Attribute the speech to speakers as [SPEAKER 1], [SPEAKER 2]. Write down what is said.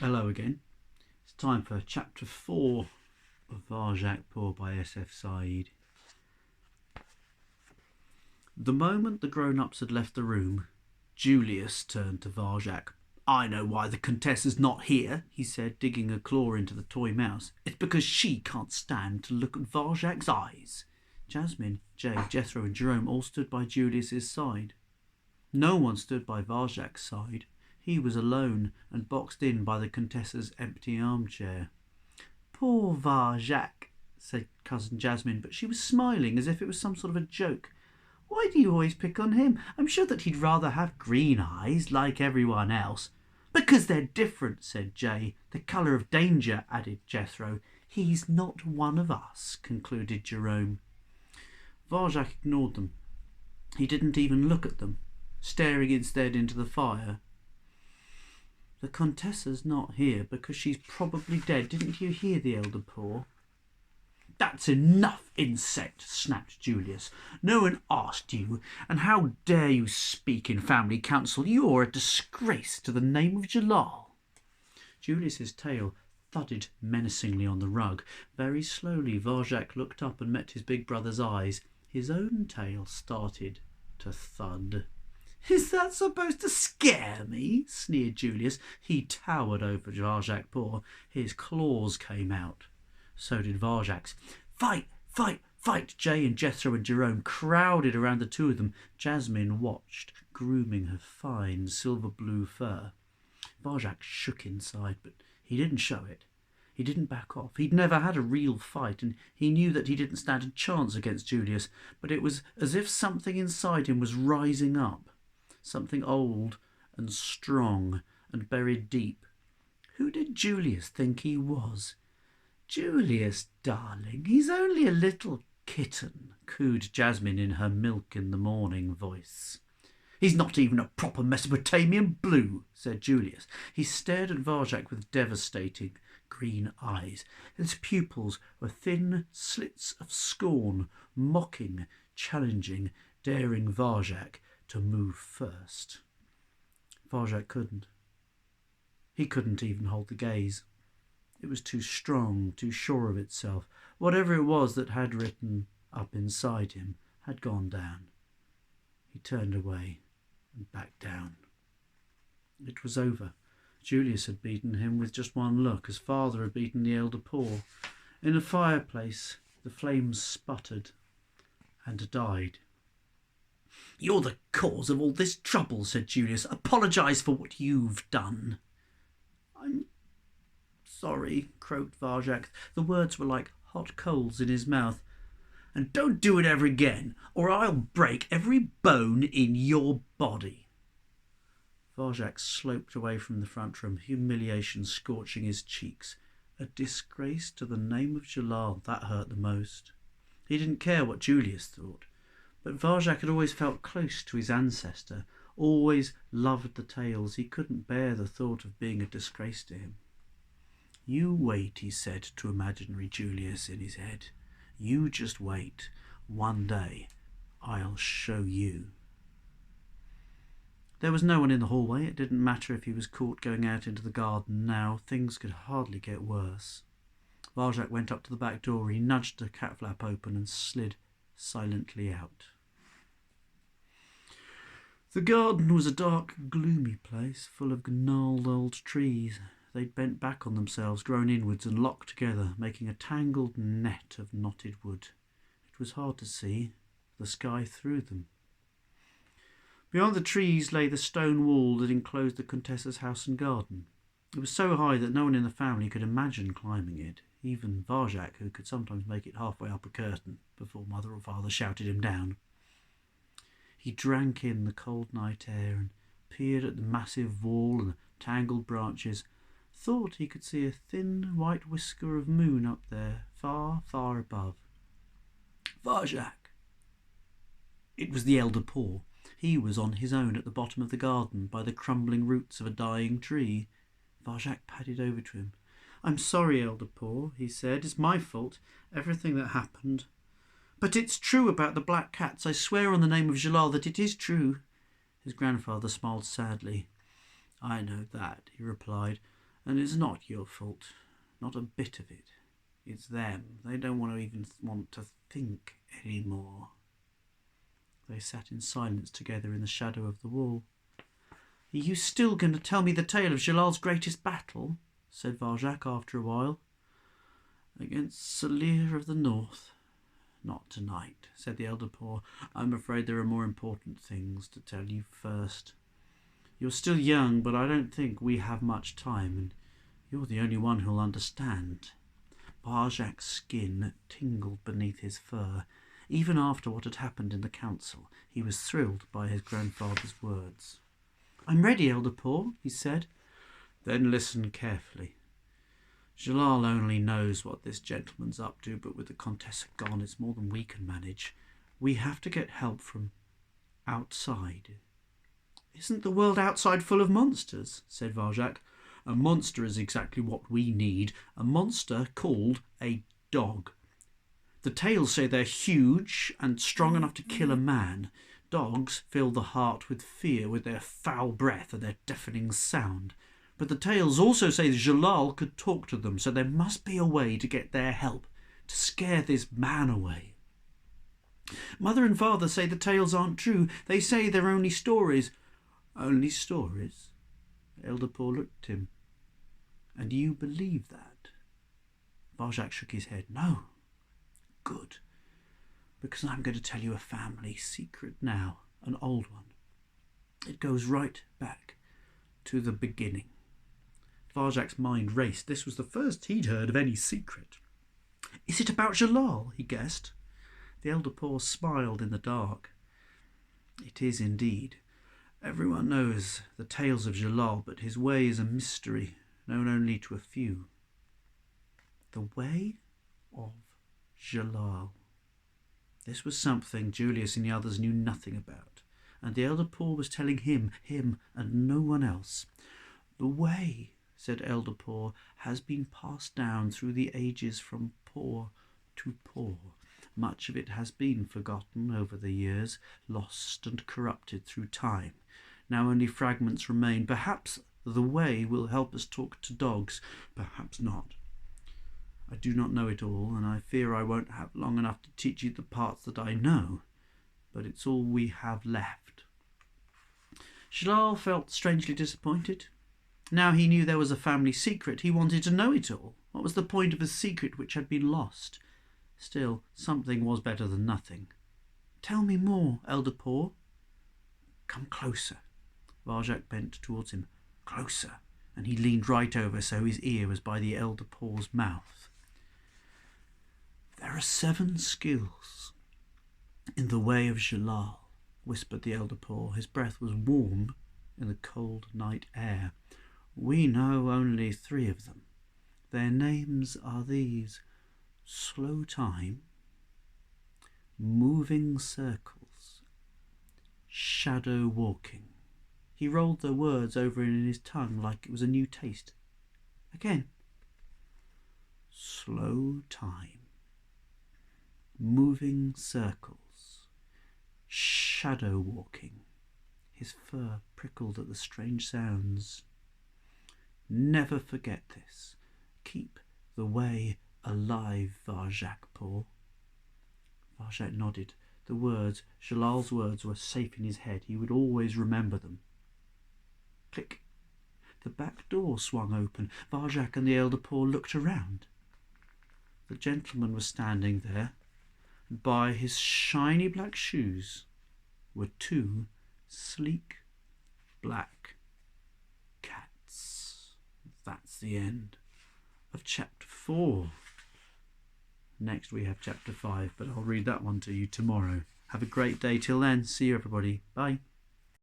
[SPEAKER 1] Hello again. It's time for chapter 4 of Varjak Paw by S.F. Said. The moment the grown-ups had left the room, Julius turned to Varjak. "I know why the Contessa's not here," he said, digging a claw into the toy mouse. "It's because she can't stand to look at Varjak's eyes." Jasmine, Jay, Jethro and Jerome all stood by Julius's side. No one stood by Varjak's side. He was alone and boxed in by the Contessa's empty armchair. "Poor Varjak," said cousin Jasmine, but she was smiling as if it was some sort of a joke. "Why do you always pick on him? I'm sure that he'd rather have green eyes, like everyone else." "Because they're different," said Jay. "The colour of danger," added Jethro. "He's not one of us," concluded Jerome. Varjak ignored them. He didn't even look at them, staring instead into the fire. "The Contessa's not here because she's probably dead. Didn't you hear the Elder Paw?" "That's enough, insect," snapped Julius. "No one asked you, and how dare you speak in family council? You're a disgrace to the name of Jalal." Julius's tail thudded menacingly on the rug. Very slowly Varjak looked up and met his big brother's eyes. His own tail started to thud. "Is that supposed to scare me?" sneered Julius. He towered over Varjak Paw. His claws came out. So did Varjak's. "Fight! Fight! Fight!" Jay and Jethro and Jerome crowded around the two of them. Jasmine watched, grooming her fine silver-blue fur. Varjak shook inside, but he didn't show it. He didn't back off. He'd never had a real fight, and he knew that he didn't stand a chance against Julius, but it was as if something inside him was rising up. Something old and strong and buried deep. Who did Julius think he was? "Julius, darling, he's only a little kitten," cooed Jasmine in her milk-in-the-morning voice. "He's not even a proper Mesopotamian blue," said Julius. He stared at Varjak with devastating green eyes. His pupils were thin slits of scorn, mocking, challenging, daring Varjak to move first. Varjak couldn't. He couldn't even hold the gaze. It was too strong, too sure of itself. Whatever it was that had written up inside him had gone down. He turned away and backed down. It was over. Julius had beaten him with just one look, as father had beaten the Elder Paw. In a fireplace, the flames sputtered and died. "You're the cause of all this trouble," said Julius. "Apologise for what you've done." "I'm sorry," croaked Varjak. The words were like hot coals in his mouth. "And don't do it ever again, or I'll break every bone in your body." Varjak sloped away from the front room, humiliation scorching his cheeks. A disgrace to the name of Jalal, that hurt the most. He didn't care what Julius thought, but Varjak had always felt close to his ancestor, always loved the tales. He couldn't bear the thought of being a disgrace to him. "You wait," he said to imaginary Julius in his head. "You just wait. One day I'll show you." There was no one in the hallway. It didn't matter if he was caught going out into the garden now. Things could hardly get worse. Varjak went up to the back door. He nudged the cat flap open and slid silently out. The garden was a dark, gloomy place, full of gnarled old trees. They'd bent back on themselves, grown inwards and locked together, making a tangled net of knotted wood. It was hard to see the sky through them. Beyond the trees lay the stone wall that enclosed the Contessa's house and garden. It was so high that no one in the family could imagine climbing it, even Varjak, who could sometimes make it halfway up a curtain before mother or father shouted him down. He drank in the cold night air and peered at the massive wall and the tangled branches, thought he could see a thin white whisker of moon up there, far, far above. "Varjak!" It was the Elder Paw. He was on his own at the bottom of the garden, by the crumbling roots of a dying tree. Varjak padded over to him. "I'm sorry, Elder Paw," he said. "It's my fault, everything that happened. But it's true about the black cats. I swear on the name of Jalal that it is true." His grandfather smiled sadly. "I know that," he replied, And it's not your fault. Not a bit of it. It's them. They don't even want to think anymore. They sat in silence together in the shadow of the wall. Are you still going to tell me the tale of Jalal's greatest battle? Said Varjak after a while. Against Salir of the North. Not tonight, said the Elder Paw. I'm afraid there are more important things to tell you first. You're still young, but I don't think we have much time, and you're the only one who'll understand. Varjak's skin tingled beneath his fur. Even after what had happened in the council, he was thrilled by his grandfather's words. I'm ready, Elder Paw, he said. Then listen carefully. Jalal only knows what this gentleman's up to, but with the Contessa gone, it's more than we can manage. We have to get help from outside. Isn't the world outside full of monsters? Said Varjak. A monster is exactly what we need. A monster called a dog. The tales say they're huge and strong enough to kill a man. Dogs fill the heart with fear with their foul breath and their deafening sound. But the tales also say Jalal could talk to them, so there must be a way to get their help, to scare this man away. Mother and father say the tales aren't true. They say they're only stories. Only stories? Elder Paw looked at him. And you believe that? Varjak shook his head. No. Good. Because I'm going to tell you a family secret now, an old one. It goes right back to the beginning. Varjak's mind raced. This was the first he'd heard of any secret. Is it about Jalal? He guessed. The Elder Paw smiled in the dark. It is indeed. Everyone knows the tales of Jalal, but his way is a mystery, known only to a few. The way of Jalal. This was something Julius and the others knew nothing about, and the Elder Paw was telling him and no one else. The way, said Elder Paw, has been passed down through the ages from paw to paw. Much of it has been forgotten over the years, lost and corrupted through time. Now only fragments remain. Perhaps the way will help us talk to dogs, perhaps not. I do not know it all, and I fear I won't have long enough to teach you the parts that I know, but it's all we have left. Jalal felt strangely disappointed. Now he knew there was a family secret. He wanted to know it all. What was the point of a secret which had been lost? Still, something was better than nothing. Tell me more, Elder Paw. Come closer. Varjak bent towards him. Closer. And he leaned right over so his ear was by the Elder Paw's mouth. There are 7 skills in the way of Jalal, whispered the Elder Paw. His breath was warm in the cold night air. We know only 3 of them. Their names are these: slow time, moving circles, shadow walking. He rolled the words over in his tongue like it was a new taste. Again. Slow time, moving circles, shadow walking. His fur prickled at the strange sounds. Never forget this. Keep the way alive, Varjak Paw. Varjak nodded. The words, Jalal's words, were safe in his head. He would always remember them. Click. The back door swung open. Varjak and the Elder Paw looked around. The gentleman was standing there, and by his shiny black shoes were 2 sleek black cats. That's the end of chapter 4. Next we have chapter 5, but I'll read that one to you tomorrow. Have a great day till then. See you, everybody. Bye.